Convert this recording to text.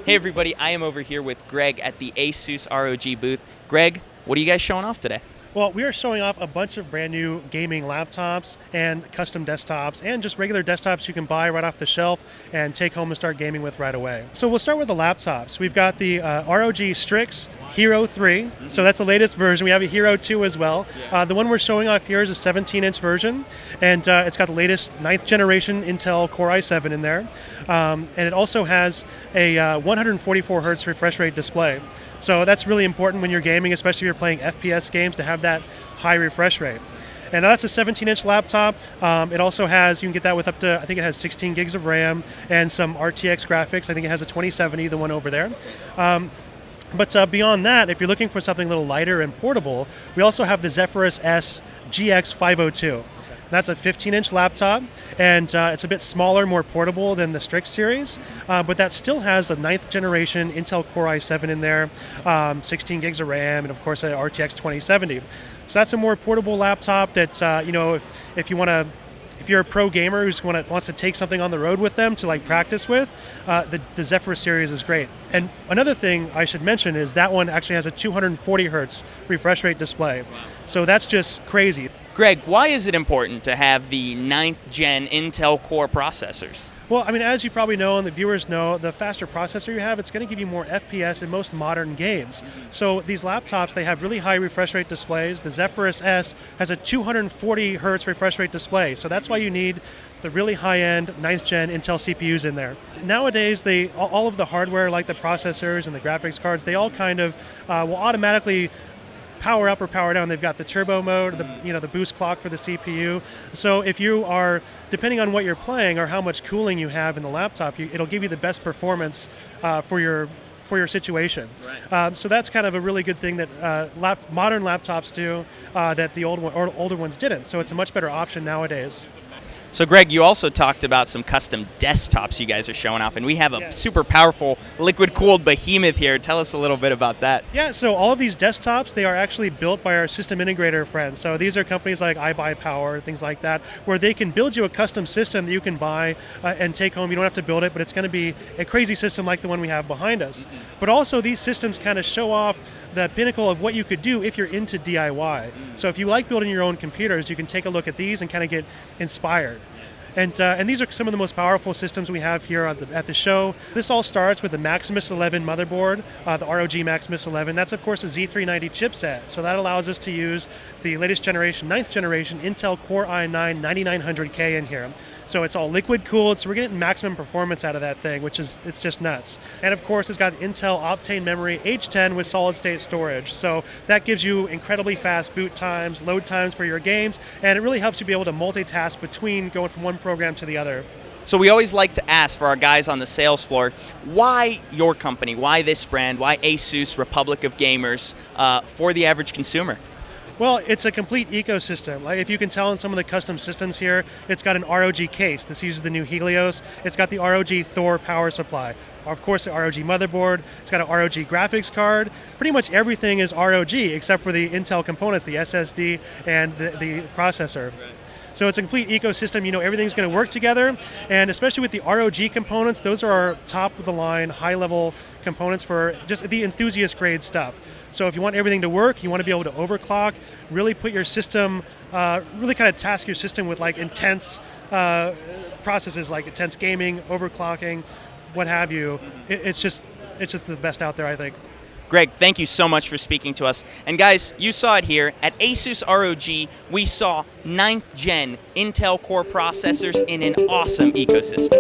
Hey everybody, I am over here with Greg at the Asus ROG booth. Greg, what are you guys showing off today? Well, we are showing off a bunch of brand new gaming laptops and custom desktops and just regular desktops you can buy right off the shelf and take home and start gaming with right away. So we'll start with the laptops. We've got the ROG Strix Hero 3, so that's the latest version. We have a Hero 2 as well. The one we're showing off here is a 17-inch version, and it's got the latest 9th generation Intel Core i7 in there. And it also has a 144 hertz refresh rate display. So that's really important when you're gaming, especially if you're playing FPS games, to have that high refresh rate. And that's a 17-inch laptop. It also has, you can get that with up to, I think it has 16 gigs of RAM and some RTX graphics. I think it has a 2070, the one over there. But beyond that, if you're looking for something a little lighter and portable, we also have the Zephyrus S GX502. That's a 15-inch laptop, and it's a bit smaller, more portable than the Strix series, but that still has a 9th generation Intel Core i7 in there, 16 gigs of RAM, and of course an RTX 2070. So that's a more portable laptop that, if you want to, if you're a pro gamer who wants to take something on the road with them to like practice with, the Zephyrus series is great. And another thing I should mention is that one actually has a 240 hertz refresh rate display. Wow. So that's just crazy. Greg, why is it important to have the 9th gen Intel Core processors? Well, I mean, as you probably know and the viewers know, the faster processor you have, it's going to give you more FPS in most modern games. So these laptops, they have really high refresh rate displays. The Zephyrus S has a 240 hertz refresh rate display. So that's why you need the really high-end 9th gen Intel CPUs in there. Nowadays, all of the hardware, like the processors and the graphics cards, they all kind of will automatically power up or power down. They've got the turbo mode, the boost clock for the CPU. So if you are, depending on what you're playing or how much cooling you have in the laptop, it'll give you the best performance for your situation. Right. So that's kind of a really good thing that modern laptops do that the older ones didn't. So it's a much better option nowadays. So Greg, you also talked about some custom desktops you guys are showing off, and we have a super powerful liquid-cooled behemoth here. Tell us a little bit about that. Yeah, so all of these desktops, they are actually built by our system integrator friends. So these are companies like iBuyPower, things like that, where they can build you a custom system that you can buy and take home. You don't have to build it, but it's going to be a crazy system like the one we have behind us. But also these systems kind of show off the pinnacle of what you could do if you're into DIY. So if you like building your own computers, you can take a look at these and kind of get inspired. And these are some of the most powerful systems we have here at the show. This all starts with the Maximus 11 motherboard, the ROG Maximus 11. That's, of course, a Z390 chipset. So that allows us to use the latest generation, 9th generation Intel Core i9 9900K in here. So it's all liquid cooled, so we're getting maximum performance out of that thing, it's just nuts. And of course, it's got Intel Optane memory H10 with solid state storage. So that gives you incredibly fast boot times, load times for your games, and it really helps you be able to multitask between going from one program to the other. So we always like to ask for our guys on the sales floor, why your company, why this brand, why Asus, Republic of Gamers, for the average consumer? Well, it's a complete ecosystem. Like if you can tell in some of the custom systems here, it's got an ROG case. This uses the new Helios. It's got the ROG Thor power supply. Of course, the ROG motherboard. It's got an ROG graphics card. Pretty much everything is ROG except for the Intel components, the SSD and the processor. Right. So it's a complete ecosystem. Everything's going to work together, and especially with the ROG components, those are our top-of-the-line, high-level components for just the enthusiast-grade stuff. So if you want everything to work, you want to be able to overclock, really put your system, really kind of task your system with like intense processes like intense gaming, overclocking, what have you. It's just the best out there, I think. Greg, thank you so much for speaking to us. And guys, you saw it here. At Asus ROG, we saw 9th gen Intel Core processors in an awesome ecosystem.